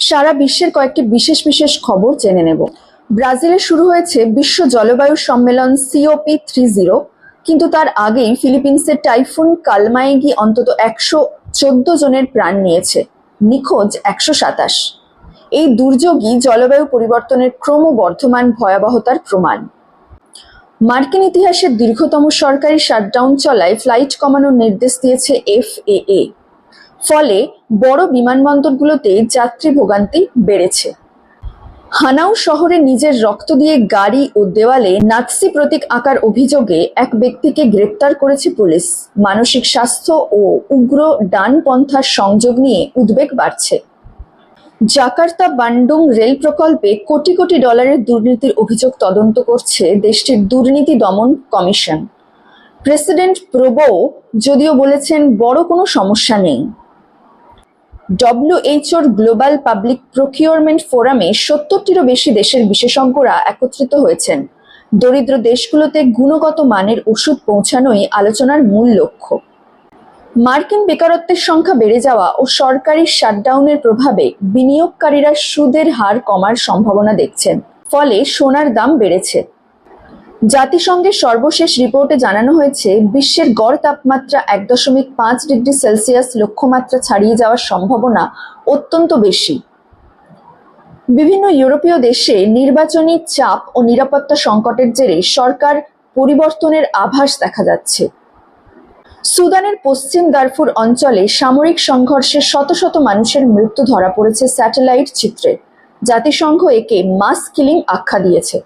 সারা বিশ্বের কয়েকটি বিশেষ বিশেষ খবর জেনে নেব। ব্রাজিলে শুরু হয়েছে বিশ্ব জলবায়ু সম্মেলন COP30, কিন্তু তার আগেই ফিলিপিন্সের টাইফুন কালমাইগি অন্তত 114 জনের প্রাণ নিয়েছে, নিখোঁজ 127। এই দুর্যোগই জলবায়ু পরিবর্তনের ক্রমবর্ধমান ভয়াবহতার প্রমাণ। মার্কিন ইতিহাসের দীর্ঘতম সরকারি শাটডাউন চলায় ফ্লাইট কমানোর নির্দেশ দিয়েছে FAA। ফলে বড় বিমানবন্দরগুলোতে যাত্রী ভোগান্তি বেড়েছে। হানাউ শহরে নিজের রক্ত দিয়ে গাড়ি ও দেওয়ালে নাৎসি প্রতীক আঁকার অভিযোগে এক ব্যক্তিকে গ্রেপ্তার করেছে পুলিশ। মানসিক স্বাস্থ্য ও উগ্র ডানপন্থার সংযোগ নিয়ে উদ্বেগ বাড়ছে। জাকার্তা বান্ডুং রেল প্রকল্পে কোটি কোটি ডলারের দুর্নীতির অভিযোগ তদন্ত করছে দেশটির দুর্নীতি দমন কমিশন। প্রেসিডেন্ট প্রবোও যদিও বলেছেন বড় কোনো সমস্যা নেই। WHOর গ্লোবাল পাবলিক প্রকিউরমেন্ট ফোরামে 70টিরও বেশি দেশের বিশেষজ্ঞরা একত্রিত হয়েছেন। দরিদ্র দেশগুলোতে গুণগত মানের ওষুধ পৌঁছানোই আলোচনার মূল লক্ষ্য। মার্কিন বেকারত্বের সংখ্যা বেড়ে যাওয়া ও সরকারি শাটডাউনের প্রভাবে বিনিয়োগকারীরা সুদের হার কমার সম্ভাবনা দেখছেন, ফলে সোনার দাম বেড়েছে। জাতিসংঘের সর্বশেষ রিপোর্টে জানানো হয়েছে, বিশ্বের গড় তাপমাত্রা 1.5 ডিগ্রি সেলসিয়াস লক্ষ্যমাত্রা ছাড়িয়ে যাওয়ার সম্ভাবনা অত্যন্ত বেশি। বিভিন্ন ইউরোপীয় দেশে নির্বাচনী চাপ ও নিরাপত্তা সংকটের জেরে সরকার পরিবর্তনের আভাস দেখা যাচ্ছে। সুদানের পশ্চিম দারফুর অঞ্চলে সামরিক সংঘর্ষে শত শত মানুষের মৃত্যু ধরা পড়েছে স্যাটেলাইট চিত্রে। জাতিসংঘ একে মাস কিলিং আখ্যা দিয়েছে।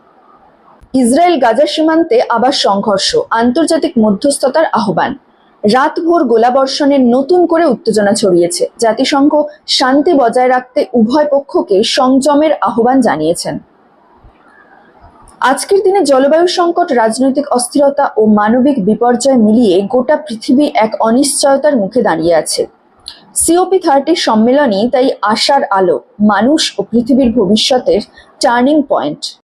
ইসরায়েল গাজা সীমান্তে আবার সংঘর্ষ, আন্তর্জাতিক মধ্যস্থতার আহ্বান। রাতভর গোলাবর্ষণের নতুন করে উত্তেজনা ছড়িয়েছে। জাতিসংঘ শান্তি বজায় রাখতে উভয় পক্ষকে সংযমের আহ্বান জানিয়েছেন। আজকের দিনে জলবায়ু সংকট, রাজনৈতিক অস্থিরতা ও মানবিক বিপর্যয় মিলিয়ে গোটা পৃথিবী এক অনিশ্চয়তার মুখে দাঁড়িয়ে আছে। COP30 সম্মেলনই তাই আশার আলো, মানুষ ও পৃথিবীর ভবিষ্যতের টার্নিং পয়েন্ট।